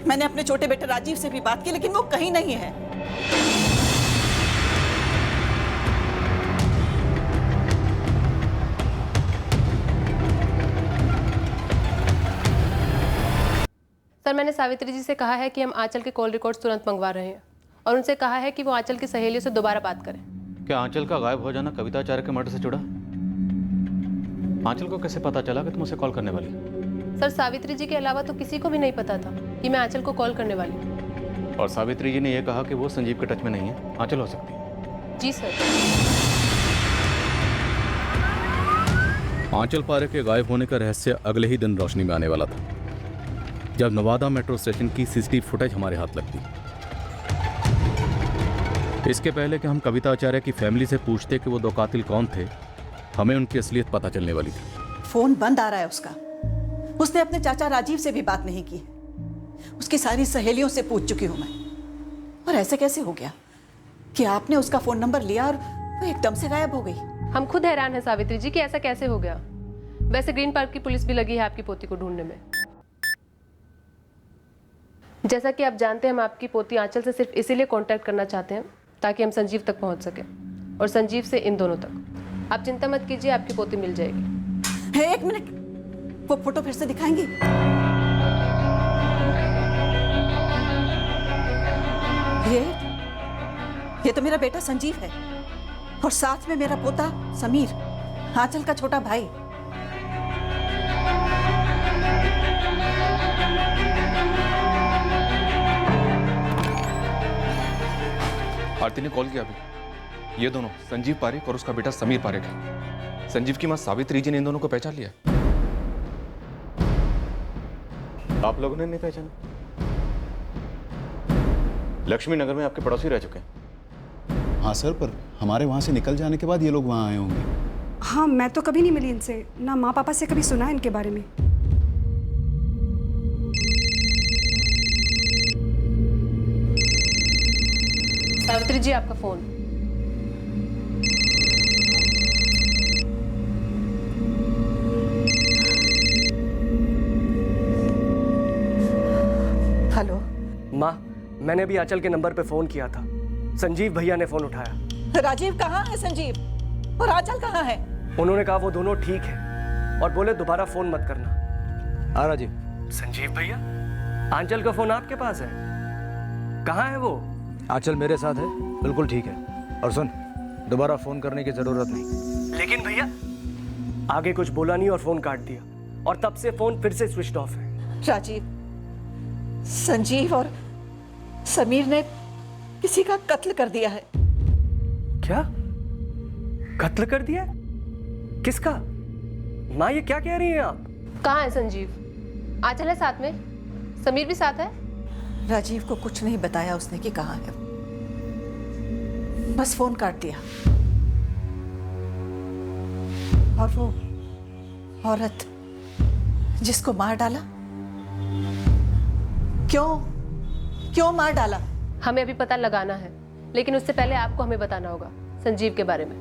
[SPEAKER 12] मैंने अपने छोटे बेटे राजीव से भी बात की लेकिन वो कहीं नहीं है।
[SPEAKER 7] सर, मैंने सावित्री जी से कहा है कि हम आंचल के कॉल रिकॉर्ड्स तुरंत मंगवा रहे हैं और उनसे कहा है कि वो आंचल की सहेलियों से दोबारा बात करें।
[SPEAKER 3] क्या आंचल का गायब हो जाना कविता आचार्य के मर्डर से जुड़ा? आंचल को कैसे पता चला कि तुम उसे कॉल करने वाली?
[SPEAKER 7] सर, सावित्री जी के अलावा तो किसी को भी नहीं पता था कि मैं आंचल को कॉल करने वाली हूँ।
[SPEAKER 3] और सावित्री जी ने यह कहा कि वो संजीव के टच में नहीं है, आंचल हो सकती है।
[SPEAKER 7] जी सर।
[SPEAKER 18] आंचल पारेख के गायब होने का रहस्य अगले ही दिन रोशनी में आने वाला था, जब नवादा मेट्रो स्टेशन की सीसीटीवी फुटेज हमारे हाथ लगती। इसके पहले कि हम कविता आचार्य की फैमिली से पूछते कि वो 2 कातिल कौन थे, हमें उनकी असलियत पता चलने वाली थी।
[SPEAKER 12] फोन बंद आ रहा है उसका। उसने अपने चाचा राजीव से भी बात नहीं की। उसकी सारी सहेलियों से पूछ चुकी हूं मैं। और ऐसे कैसे हो गया कि आपने उसका फोन नंबर लिया और वो एकदम से गायब हो गई?
[SPEAKER 7] हम खुद हैरान हैं सावित्री जी कि ऐसा कैसे हो गया। वैसे ग्रीन पार्क की पुलिस भी लगी है आपकी पोती को ढूंढने में। जैसा कि आप जानते हैं, हम आपकी पोती आंचल से सिर्फ इसीलिए कांटेक्ट करना चाहते हैं ताकि हम संजीव तक पहुंच सके और संजीव से इन दोनों तक। आप चिंता मत कीजिए, आपकी पोती मिल जाएगी।
[SPEAKER 12] एक मिनट, वो फोटो फिर से दिखाएंगी? ये तो मेरा बेटा संजीव है और साथ में मेरा पोता समीर, आंचल का छोटा भाई।
[SPEAKER 11] आरती ने कॉल किया अभी। ये दोनों संजीव पारेख और उसका बेटा समीर पारेख है। संजीव की मां सावित्री जी ने इन दोनों को पहचान लिया।
[SPEAKER 3] आप लोगों ने नहीं पहचाना? लक्ष्मी नगर में आपके पड़ोसी रह चुके हैं।
[SPEAKER 6] हाँ सर, पर हमारे वहाँ से निकल जाने के बाद ये लोग वहाँ आए होंगे।
[SPEAKER 4] हाँ, मैं तो कभी नहीं मिली इनसे, ना माँ पापा से कभी सुना इनके बारे में।
[SPEAKER 7] सावित्री जी, आपका फोन।
[SPEAKER 12] हेलो
[SPEAKER 2] माँ, मैंने भी आंचल के नंबर पे फोन किया था। संजीव भैया ने फोन उठाया।
[SPEAKER 12] राजीव कहाँ है संजीव, और आंचल कहाँ है?
[SPEAKER 2] उन्होंने कहा वो दोनों ठीक है और बोले दोबारा फोन मत करना।
[SPEAKER 10] हाँ राजीव।
[SPEAKER 2] संजीव भैया, आंचल का फोन आपके पास है? कहाँ है वो?
[SPEAKER 10] आंचल मेरे साथ है, बिल्कुल ठीक है। और सुन, दोबारा फोन करने की जरूरत नहीं।
[SPEAKER 2] लेकिन भैया, आगे कुछ बोला नहीं और फोन काट दिया, और तब से फोन फिर से स्विच ऑफ है।
[SPEAKER 12] राजीव, संजीव और समीर ने किसी का कत्ल कर दिया है।
[SPEAKER 2] क्या? कत्ल कर दिया? किसका? माँ, ये क्या कह रही हैं आप?
[SPEAKER 7] कहाँ है संजीव? आंचल है साथ में? समीर भी साथ है?
[SPEAKER 12] राजीव को कुछ नहीं बताया उसने कि कहाँ है, बस फोन काट दिया। और वो औरत जिसको मार डाला, क्यों मार डाला?
[SPEAKER 7] हमें अभी पता लगाना है, लेकिन उससे पहले आपको हमें बताना होगा संजीव के बारे में।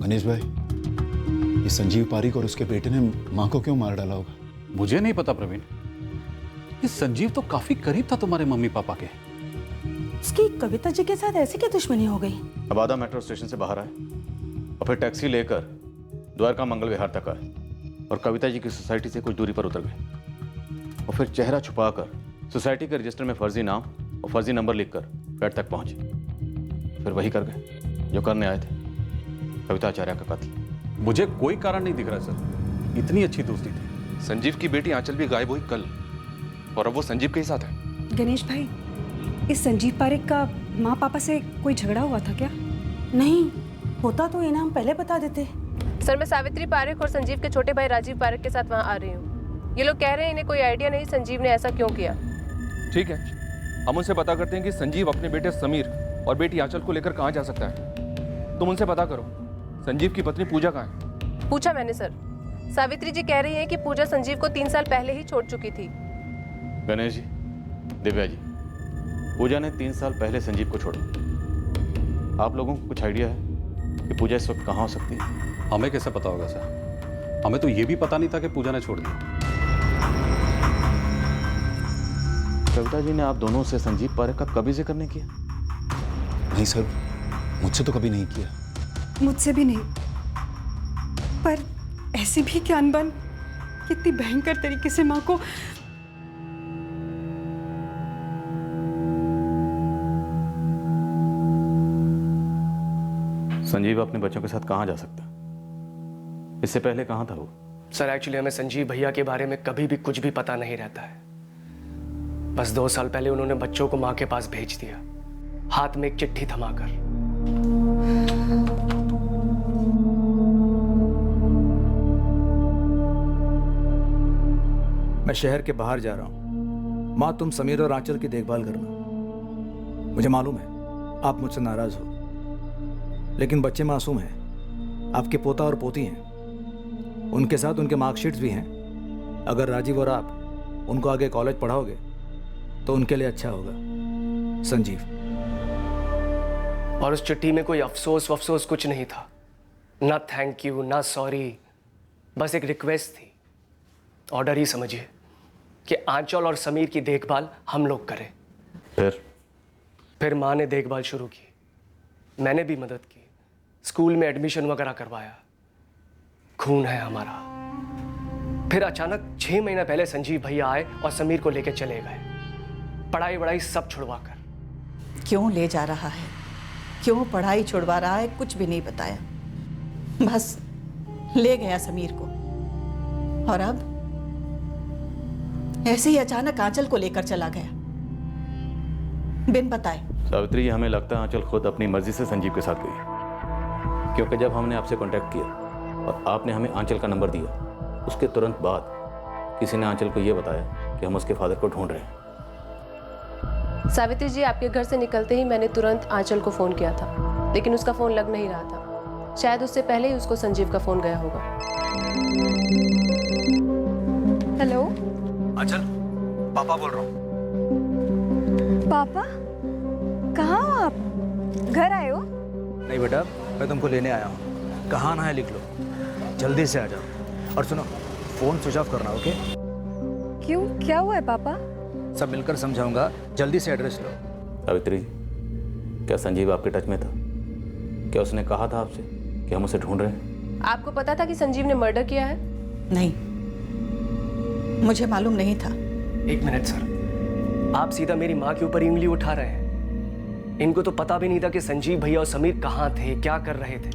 [SPEAKER 6] गणेश भाई, ये संजीव पारीक और उसके बेटे ने माँ को क्यों मार डाला होगा?
[SPEAKER 18] मुझे नहीं पता प्रवीण। ये संजीव तो काफी करीब था तुम्हारे मम्मी पापा के।
[SPEAKER 14] उसकी कविता जी के साथ ऐसी क्या दुश्मनी हो गई?
[SPEAKER 3] अब आधा मेट्रो स्टेशन से बाहर आए और फिर टैक्सी लेकर द्वारका मंगल विहार तक आए और कविता जी की सोसाइटी से कुछ दूरी पर उतर गए और फिर चेहरा छुपाकर सोसाइटी के रजिस्टर में फर्जी नाम और फर्जी नंबर लिखकर फ्लैट तक पहुंचे। फिर वही कर गए जो करने आए थे, कविता आचार्य का कत्ल।
[SPEAKER 18] मुझे कोई कारण नहीं दिख रहा सर, इतनी अच्छी दोस्ती थी।
[SPEAKER 11] संजीव की बेटी आंचल भी गायब हुई कल, और अब वो संजीव के ही साथ है।
[SPEAKER 8] गणेश भाई, इस संजीव पारेख का माँ पापा से कोई झगड़ा हुआ था क्या?
[SPEAKER 14] नहीं, होता तो इनाम पहले बता देते।
[SPEAKER 7] सर, मैं सावित्री पारेख और संजीव के छोटे भाई राजीव पारेख के साथ वहाँ आ रही हूँ। ये लोग कह रहे हैं इन्हें कोई आइडिया नहीं संजीव ने ऐसा क्यों किया।
[SPEAKER 11] ठीक है, हम उनसे पता करते हैं कि संजीव अपने बेटे समीर और बेटी आंचल को लेकर कहाँ जा सकता है। तुम उनसे पता करो संजीव की पत्नी पूजा कहाँ है।
[SPEAKER 7] पूछा मैंने सर। सावित्री जी कह रही हैं कि पूजा संजीव को 3 साल पहले ही छोड़ चुकी थी।
[SPEAKER 3] गणेश जी, दिव्या जी, पूजा ने 3 साल पहले संजीव को छोड़ा। आप लोगों को कुछ आइडिया है कि पूजा इस वक्त कहाँ हो सकती है?
[SPEAKER 18] हमें कैसे पता होगा सर? हमें तो ये भी पता नहीं था कि पूजा ने छोड़ दिया।
[SPEAKER 3] कविता जी ने आप दोनों से संजीव पारेख का कभी जिक्र नहीं किया?
[SPEAKER 6] नहीं सर, मुझसे तो कभी नहीं किया।
[SPEAKER 4] मुझसे भी नहीं, पर ऐसी भी क्या अनबन, कितनी भयंकर तरीके से माँ को।
[SPEAKER 3] संजीव अपने बच्चों के साथ कहाँ जा सकता? इससे पहले कहाँ था वो?
[SPEAKER 2] सर, एक्चुअली हमें संजीव भैया के बारे में कभी भी कुछ भी पता नहीं रहता है। बस 2 साल पहले उन्होंने बच्चों को माँ के पास भेज दिया, हाथ में एक चिट्ठी थमाकर।
[SPEAKER 10] मैं शहर के बाहर जा रहा हूँ। माँ, तुम समीर और आंचल की देखभाल करना। मुझे मालूम है आप मुझसे नाराज हो, लेकिन बच्चे मासूम हैं। आपके पोता और पोती हैं, उनके साथ उनके मार्कशीट्स भी हैं। अगर राजीव और आप उनको आगे कॉलेज पढ़ाओगे तो उनके लिए अच्छा होगा। संजीव।
[SPEAKER 2] और उस चिट्ठी में कोई अफसोस वफसोस कुछ नहीं था, ना थैंक यू ना सॉरी, बस एक रिक्वेस्ट थी। ऑर्डर ही समझिए कि आंचल और समीर की देखभाल हम लोग करें। फिर माँ ने देखभाल शुरू की, मैंने भी मदद की, स्कूल में एडमिशन वगैरह करवाया। खून है हमारा। फिर अचानक 6 महीना पहले संजीव भैया आए और समीर को लेकर चले गए, पढ़ाई वढ़ाई सब छुड़वा कर।
[SPEAKER 12] क्यों ले जा रहा है, क्यों पढ़ाई छुड़वा रहा है, कुछ भी नहीं बताया। बस ले गया समीर को, और अब ऐसे ही अचानक आंचल को लेकर चला गया बिन बताए।
[SPEAKER 3] सावित्री जी, हमें लगता है आंचल खुद अपनी मर्जी से संजीव के साथ गई, क्योंकि जब हमने आपसे कांटेक्ट किया और आपने हमें आंचल का नंबर दिया, उसके तुरंत बाद किसी ने आंचल को यह बताया कि हम उसके फादर को ढूंढ रहे हैं।
[SPEAKER 7] सावित्री जी, आपके घर से निकलते ही मैंने तुरंत आंचल को फ़ोन किया था, लेकिन उसका फ़ोन लग नहीं रहा था। शायद उससे पहले ही उसको संजीव का फ़ोन गया होगा।
[SPEAKER 8] हेलो
[SPEAKER 10] आंचल, पापा बोल रहा हूँ।
[SPEAKER 8] पापा, कहाँ हो आप? घर आए हो?
[SPEAKER 10] नहीं बेटा, मैं तुमको लेने आया हूँ। कहाँ ना है लिख लो, जल्दी से आ जाओ। और सुनो, फोन स्विच ऑफ करना, ओके?
[SPEAKER 8] क्यों, क्या हुआ है पापा?
[SPEAKER 10] सब मिलकर समझाऊंगा, जल्दी से एड्रेस लो।
[SPEAKER 3] सावित्री, क्या संजीव आपके टच में था? क्या उसने कहा था आपसे कि हम उसे ढूंढ रहे हैं?
[SPEAKER 7] आपको पता था कि संजीव ने मर्डर किया है?
[SPEAKER 12] नहीं, मुझे मालूम नहीं था।
[SPEAKER 2] एक मिनट सर, आप सीधा मेरी माँ के ऊपर उंगली उठा रहे हैं। इनको तो पता भी नहीं था कि संजीव भैया और समीर कहाँ थे, क्या कर रहे थे।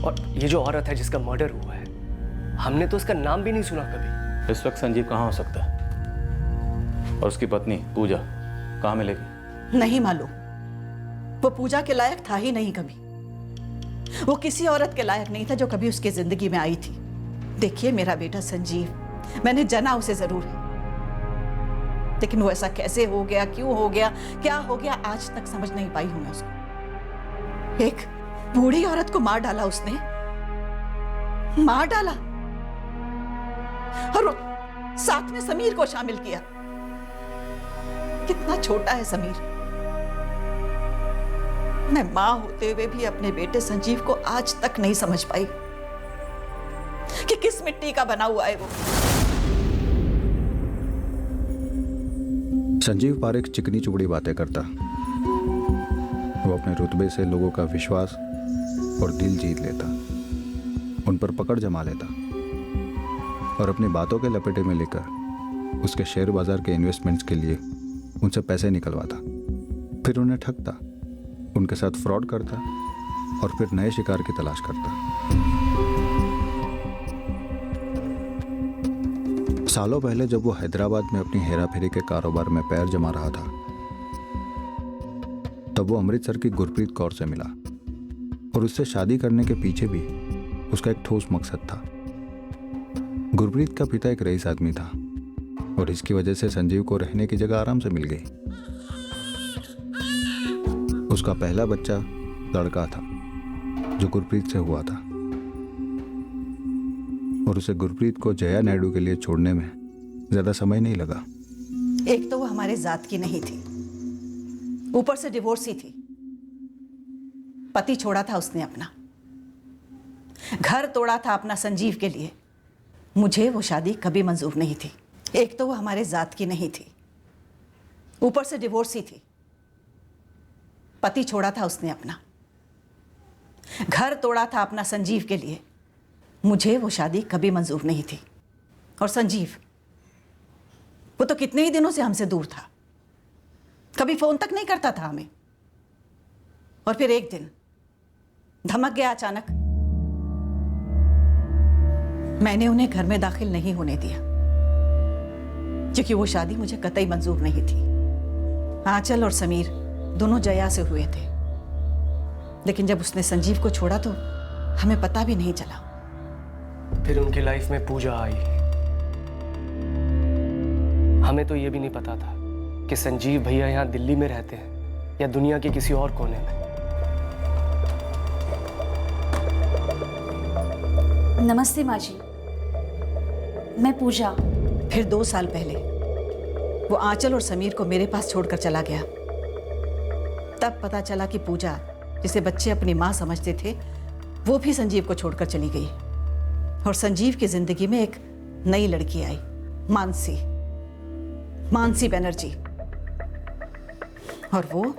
[SPEAKER 2] और ये जो औरत है जिसका मर्डर हुआ है, हमने तो उसका नाम भी नहीं सुना कभी।
[SPEAKER 3] इस वक्त संजीव कहाँ हो सकता है? और उसकी पत्नी पूजा कहाँ मिलेगी?
[SPEAKER 12] नहीं मालूम, वो पूजा के लायक था ही नहीं कभी। वो किसी औरत के लायक नहीं था जो कभी उसकी जिंदगी में आई थी। देखिए, मेरा बेटा संजीव, मैंने जाना उसे जरूर है, लेकिन वो ऐसा कैसे हो गया, क्यों हो गया, क्या हो गया, आज तक समझ नहीं पाई हूं मैं उसको। एक बूढ़ी औरत को मार डाला उसने, मार डाला, और साथ में समीर को शामिल किया। कितना छोटा है समीर। मैं मां होते हुए भी अपने बेटे संजीव को आज तक नहीं समझ पाई कि किस मिट्टी का बना हुआ है वो।
[SPEAKER 1] संजीव पारेख चिकनी चुपड़ी बातें करता। वो अपने रुतबे से लोगों का विश्वास और दिल जीत लेता, उन पर पकड़ जमा लेता और अपनी बातों के लपेटे में लेकर उसके शेयर बाजार के इन्वेस्टमेंट्स के लिए उनसे पैसे निकलवाता, फिर उन्हें ठगता, उनके साथ फ्रॉड करता और फिर नए शिकार की तलाश करता। सालों पहले जब वो हैदराबाद में अपनी हेरा फेरी के कारोबार में पैर जमा रहा था, तब वो अमृतसर की गुरप्रीत कौर से मिला और उससे शादी करने के पीछे भी उसका एक ठोस मकसद था। गुरप्रीत का पिता एक रईस आदमी था और इसकी वजह से संजीव को रहने की जगह आराम से मिल गई। उसका पहला बच्चा लड़का था जो गुरप्रीत से हुआ था और उसे गुरप्रीत को जया नायडू के लिए छोड़ने में ज्यादा समय नहीं लगा।
[SPEAKER 12] एक तो वो हमारे जात की नहीं थी, ऊपर से डिवोर्सी थी। पति छोड़ा था उसने अपना, घर तोड़ा था अपना संजीव के लिए। मुझे वो शादी कभी मंजूर नहीं थी। एक तो वो हमारे जात की नहीं थी, ऊपर से डिवोर्सी थी। पति छोड़ा था उसने अपना, घर तोड़ा था अपना संजीव के लिए। मुझे वो शादी कभी मंजूर नहीं थी। और संजीव, वो तो कितने ही दिनों से हमसे दूर था, कभी फोन तक नहीं करता था हमें। और फिर एक दिन धमक गया अचानक। मैंने उन्हें घर में दाखिल नहीं होने दिया क्योंकि वो शादी मुझे कतई मंजूर नहीं थी। आंचल और समीर दोनों जया से हुए थे, लेकिन जब उसने संजीव को छोड़ा तो हमें पता भी नहीं चला।
[SPEAKER 2] फिर उनकी लाइफ में पूजा आई। हमें तो ये भी नहीं पता था कि संजीव भैया यहाँ दिल्ली में रहते हैं या दुनिया के किसी और कोने में।
[SPEAKER 19] नमस्ते माँ जी, मैं पूजा।
[SPEAKER 12] फिर 2 साल पहले वो आंचल और समीर को मेरे पास छोड़कर चला गया। तब पता चला कि पूजा, जिसे बच्चे अपनी माँ समझते थे, वो भी संजीव को छोड़कर चली गई। और संजीव की जिंदगी में एक नई लड़की आई, मानसी बनर्जी। और वो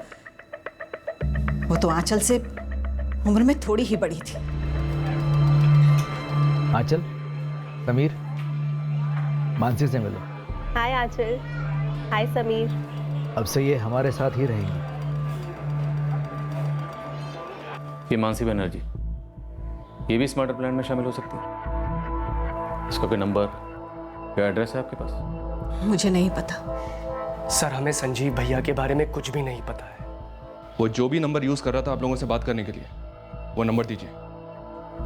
[SPEAKER 12] तो आंचल से उम्र में थोड़ी ही बड़ी थी।
[SPEAKER 9] आंचल, समीर, मानसी से मिलो।
[SPEAKER 22] हाय आंचल। हाय समीर।
[SPEAKER 9] अब से ये हमारे साथ ही रहेंगी।
[SPEAKER 3] ये मानसी बनर्जी, ये भी इस मर्डर प्लान में शामिल हो सकती है। इसका कोई नंबर या एड्रेस है आपके पास?
[SPEAKER 12] मुझे नहीं पता
[SPEAKER 2] सर, हमें संजीव भैया के बारे में कुछ भी नहीं पता है।
[SPEAKER 11] वो जो भी नंबर यूज कर रहा था आप लोगों से बात करने के लिए, वो नंबर दीजिए।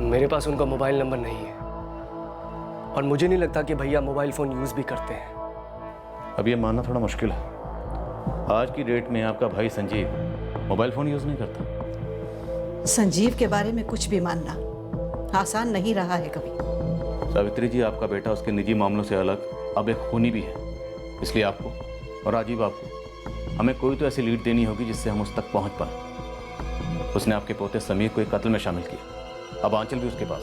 [SPEAKER 2] मेरे पास उनका मोबाइल नंबर नहीं है और मुझे नहीं लगता कि भैया मोबाइल फोन यूज भी करते हैं।
[SPEAKER 3] अब ये मानना थोड़ा मुश्किल है। आज की डेट में आपका भाई संजीव मोबाइल फोन यूज नहीं करता।
[SPEAKER 12] संजीव के बारे में कुछ भी मानना आसान नहीं रहा है कभी।
[SPEAKER 3] सावित्री जी, आपका बेटा उसके निजी मामलों से अलग अब एक खूनी भी है। इसलिए आपको और राजीव आपको हमें कोई तो ऐसी लीड देनी होगी जिससे हम उस तक पहुंच पाए। उसने आपके पोते समीर को एक कत्ल में शामिल किया, अब आंचल भी उसके पास।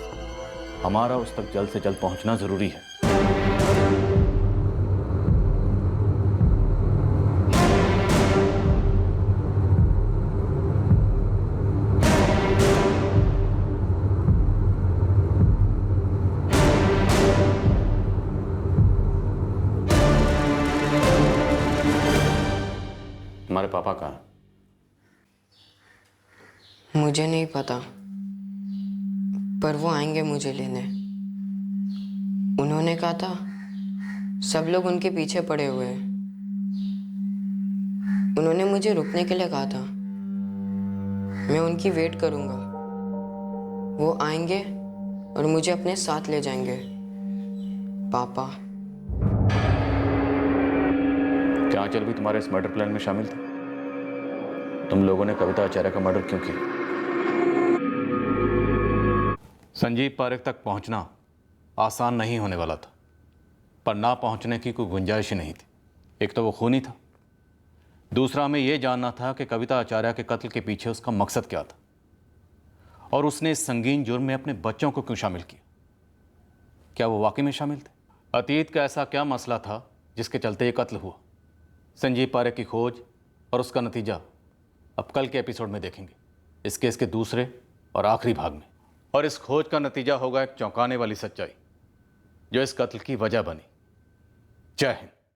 [SPEAKER 3] हमारा उस तक जल्द से जल्द पहुंचना जरूरी है। हमारे पापा कहाँ हैं?
[SPEAKER 23] मुझे नहीं पता, पर वो आएंगे मुझे लेने। उन्होंने कहा था सब लोग उनके पीछे पड़े हुए हैं। उन्होंने मुझे रुकने के लिए कहा था। मैं उनकी वेट करूंगा। वो आएंगे और मुझे अपने साथ ले जाएंगे। पापा।
[SPEAKER 3] क्या आंचल भी तुम्हारे इस मर्डर प्लान में शामिल थी? तुम लोगों ने कविता आचार्य का मर्डर क्यों किया? संजीव पारेख तक पहुंचना आसान नहीं होने वाला था, पर ना पहुंचने की कोई गुंजाइश ही नहीं थी। एक तो वो खूनी था, दूसरा हमें यह जानना था कि कविता आचार्य के कत्ल के पीछे उसका मकसद क्या था, और उसने इस संगीन जुर्म में अपने बच्चों को क्यों शामिल किया। क्या वो वाकई में शामिल थे? अतीत का ऐसा क्या मसला था जिसके चलते ये कत्ल हुआ? संजीव पारेख की खोज और उसका नतीजा अब कल के एपिसोड में देखेंगे, इस केस के दूसरे और आखिरी भाग में। और इस खोज का नतीजा होगा एक चौंकाने वाली सच्चाई जो इस कत्ल की वजह बनी। जय हिंद।